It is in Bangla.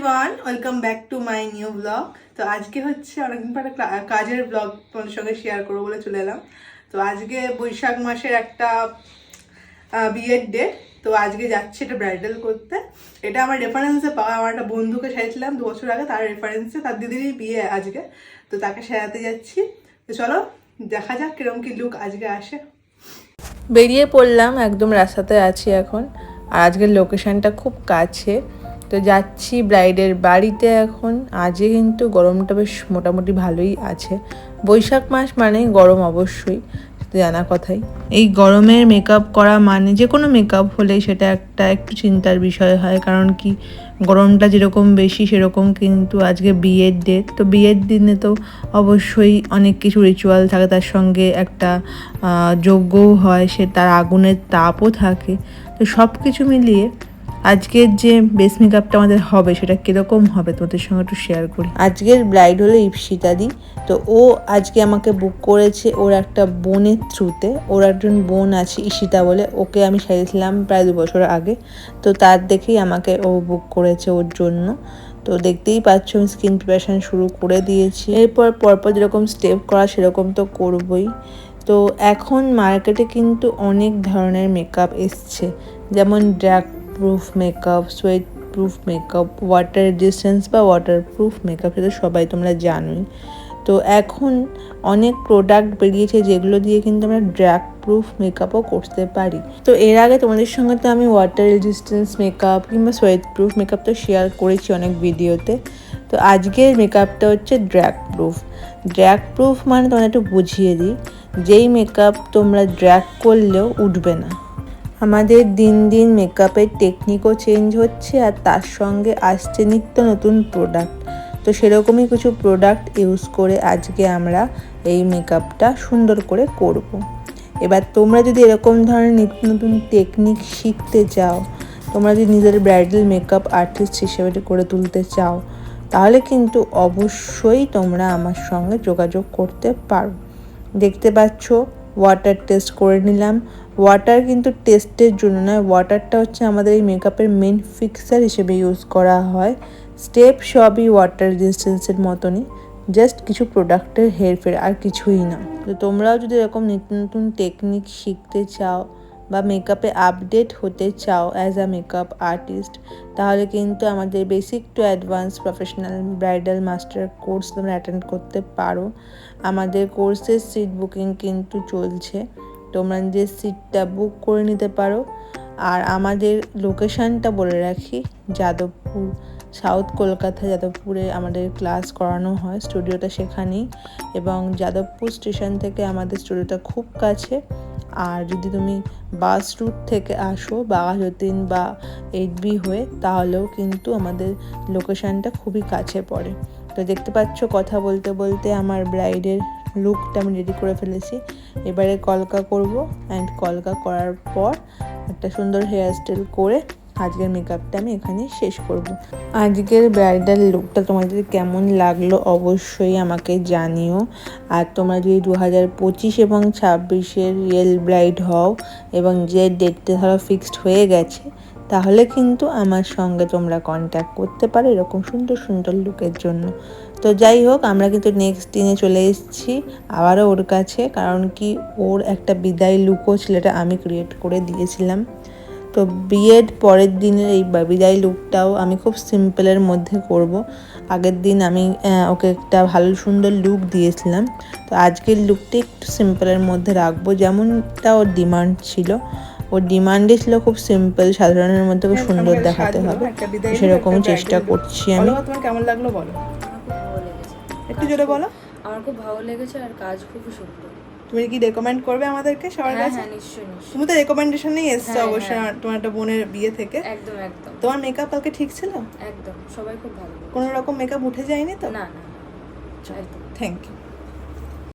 Everyone, welcome back to my new blog. তো আজকে হচ্ছে অনেকদিন পর একটা কাজের ব্লগ তোমাদের সঙ্গে শেয়ার করবো বলে চলে এলাম। তো আজকে বৈশাখ মাসের একটা বিয়ের ডেট। তো আজকে যাচ্ছি এটা ব্রাইডাল করতে। এটা আমার রেফারেন্সে পাওয়া, আমার একটা বন্ধুকে সাজাইছিলাম 2 বছর আগে, তার রেফারেন্সে, তার দিদিরই বিয়ে আজকে। তো তাকে সাজাতে যাচ্ছি। তো চলো দেখা যাক কিরকম কি লুক আজকে আসে। বেরিয়ে পড়লাম, একদম রাস্তাতে আছি এখন। আর আজকের লোকেশনটা খুব কাছে। তো যাচ্ছি ব্রাইডের বাড়িতে এখন। আজকে কিন্তু গরমটা বেশ মোটামুটি ভালোই আছে। বৈশাখ মাস মানেই গরম অবশ্যই, জানা কথাই। এই গরমের মেকআপ করা মানে যে কোনো মেকআপ হলেই সেটা একটু চিন্তার বিষয় হয়, কারণ কি গরমটা যেরকম বেশি সেরকম কিন্তু আজকে বিয়ের ডেট। তো বিয়ের দিনে তো অবশ্যই অনেক কিছু রিচুয়াল থাকে, তার সঙ্গে একটা যজ্ঞও হয়, সে তার আগুনের তাপও থাকে। তো সব কিছু মিলিয়ে আজকের যে বেস মেকআপটা আমাদের হবে সেটা কীরকম হবে তোমাদের সঙ্গে একটু শেয়ার করি। আজকের ব্রাইড হলো ইপসিতাদি। তো ও আজকে আমাকে বুক করেছে ওর একটা বোনের থ্রুতে। ওর একজন বোন আছে ঈশিতা বলে, ওকে আমি সাজিয়েছিলাম প্রায় 2 বছর আগে। তো তার দেখেই আমাকে ও বুক করেছে ওর জন্য। তো দেখতেই পাচ্ছ আমি স্কিন প্রিপারেশন শুরু করে দিয়েছি। এরপর পরপর যেরকম স্টেপ করা সেরকম তো করবই। তো এখন মার্কেটে কিন্তু অনেক ধরনের মেকআপ এসছে, যেমন drug proof makeup, sweat proof makeup, water resistance বা ওয়াটারপ্রুফ মেকআপ, সেটা সবাই তোমরা জানোই। তো এখন অনেক প্রোডাক্ট বেরিয়েছে যেগুলো দিয়ে কিন্তু আমরা ড্রাগ প্রুফ মেকআপও করতে পারি। তো এর আগে তোমাদের সঙ্গে তো আমি ওয়াটার রেজিস্ট্যান্স মেকআপ কিংবা সোয়েট প্রুফ মেকআপ তো শেয়ার করেছি অনেক ভিডিওতে। তো আজকের মেকআপটা হচ্ছে ড্রাগ প্রুফ। ড্রাগ প্রুফ মানে তোমাদের একটু বুঝিয়ে দিই, যেই মেকআপ তোমরা ড্রাগ করলেও উঠবে না। আমাদের দিন দিন মেকআপের টেকনিকও চেঞ্জ হচ্ছে, আর তার সঙ্গে আসছে নিত্য নতুন প্রোডাক্ট। তো সেরকমই কিছু প্রোডাক্ট ইউজ করে আজকে আমরা এই মেকআপটা সুন্দর করে করব। এবার তোমরা যদি এরকম ধরনের নিত্য নতুন টেকনিক শিখতে চাও, তোমরা যদি নিজের ব্রাইডাল মেকআপ আর্টিস্ট হিসেবে করে তুলতে চাও, তাহলে কিন্তু অবশ্যই তোমরা আমার সঙ্গে যোগাযোগ করতে পারো। দেখতে পাচ্ছ ওয়াটার টেস্ট করে নিলাম। ওয়াটার কিন্তু টেস্টের জন্য নয়, ওয়াটারটা হচ্ছে আমাদের এই মেকআপের মেন ফিক্সার হিসেবে ইউজ করা হয়। স্টেপ সবই ওয়াটার রেজিস্ট্যান্সের মতনই, জাস্ট কিছু প্রোডাক্টের হেরফের, আর কিছুই না। তো তোমরাও যদি এরকম নিত্য নতুন টেকনিক শিখতে চাও বা মেকআপে আপডেট হতে চাও অ্যাজ আ মেকআপ আর্টিস্ট, তাহলে কিন্তু আমাদের basic to advance professional bridal master course তোমরা অ্যাটেন্ড করতে পারো। আমাদের কোর্সের সিট বুকিং কিন্তু চলছে, তোমরা নিজের সিটটা বুক করে নিতে পারো। আর আমাদের লোকেশানটা বলে রাখি, যাদবপুর, সাউথ কলকাতা যাদবপুরে আমাদের ক্লাস করানো হয়, স্টুডিওটা সেখানেই। এবং যাদবপুর স্টেশন থেকে আমাদের স্টুডিওটা খুব কাছে। আর যদি তুমি বাস রুট থেকে আসো বাঘাযতীন বা 8B হয়ে, তাহলেও কিন্তু আমাদের লোকেশানটা খুবই কাছে পড়ে। তো দেখতে পাচ্ছ কথা বলতে বলতে আমার ব্রাইডের লুকটা আমি রেডি করে ফেলেছি। এবারে কলকা করব, অ্যান্ড কলকা করার পর একটা সুন্দর হেয়ার স্টাইল করে আজকের মেকআপটা আমি এখানে শেষ করব। আজকের ব্রাইডাল লুকটা তোমাদের কেমন লাগলো অবশ্যই আমাকে জানিও। আর তোমরা যদি 2025 এবং 26-এর রিয়েল ব্রাইড হও এবং যে ডেটটা ধরো ফিক্সড হয়ে গেছে, তাহলে কিন্তু আমার সঙ্গে তোমরা কন্ট্যাক্ট করতে পারো এরকম সুন্দর সুন্দর লুকের জন্য। তো যাই হোক, আমরা কিন্তু নেক্সট দিনে চলে এসেছি আবারও ওর কাছে, কারণ কি ওর একটা বিদায় লুকও ছিল, এটা আমি ক্রিয়েট করে দিয়েছিলাম। তো বিয়ের পরের দিনের এই বিদায় লুকটাও আমি খুব সিম্পলের মধ্যে করব। আগের দিন আমি ওকে একটা ভালো সুন্দর লুক দিয়েছিলাম, তো আজকের লুকটা একটু সিম্পলের মধ্যে রাখবো, যেমনটা ওর ডিমান্ড ছিল। ওর ডিমান্ডে ছিল খুব সিম্পল, সাধারণের মধ্যে খুব সুন্দর দেখাতে হবে, সেরকমই চেষ্টা করছি আমি। তোমার কেমন লাগলো বলো, একটু জোরে বলো। আমার খুব ভালো লেগেছে, আর কাজ খুব সুন্দর। তুমি কি রেকমেন্ড করবে আমাদেরকে সবার কাছে? হ্যাঁ, নিশ্চয়ই নিশ্চয়ই। তুমি তো রেকমেন্ডেশনেই এসছো অবশ্যই তোমার একটা বোনের বিয়ে থেকে। একদম একদম। তোমার মেকআপ কালকে ঠিক ছিল? একদম, সবাই খুব ভালো। কোনো রকম মেকআপ উঠে যায়নি তো? না না, একদম। Thank you.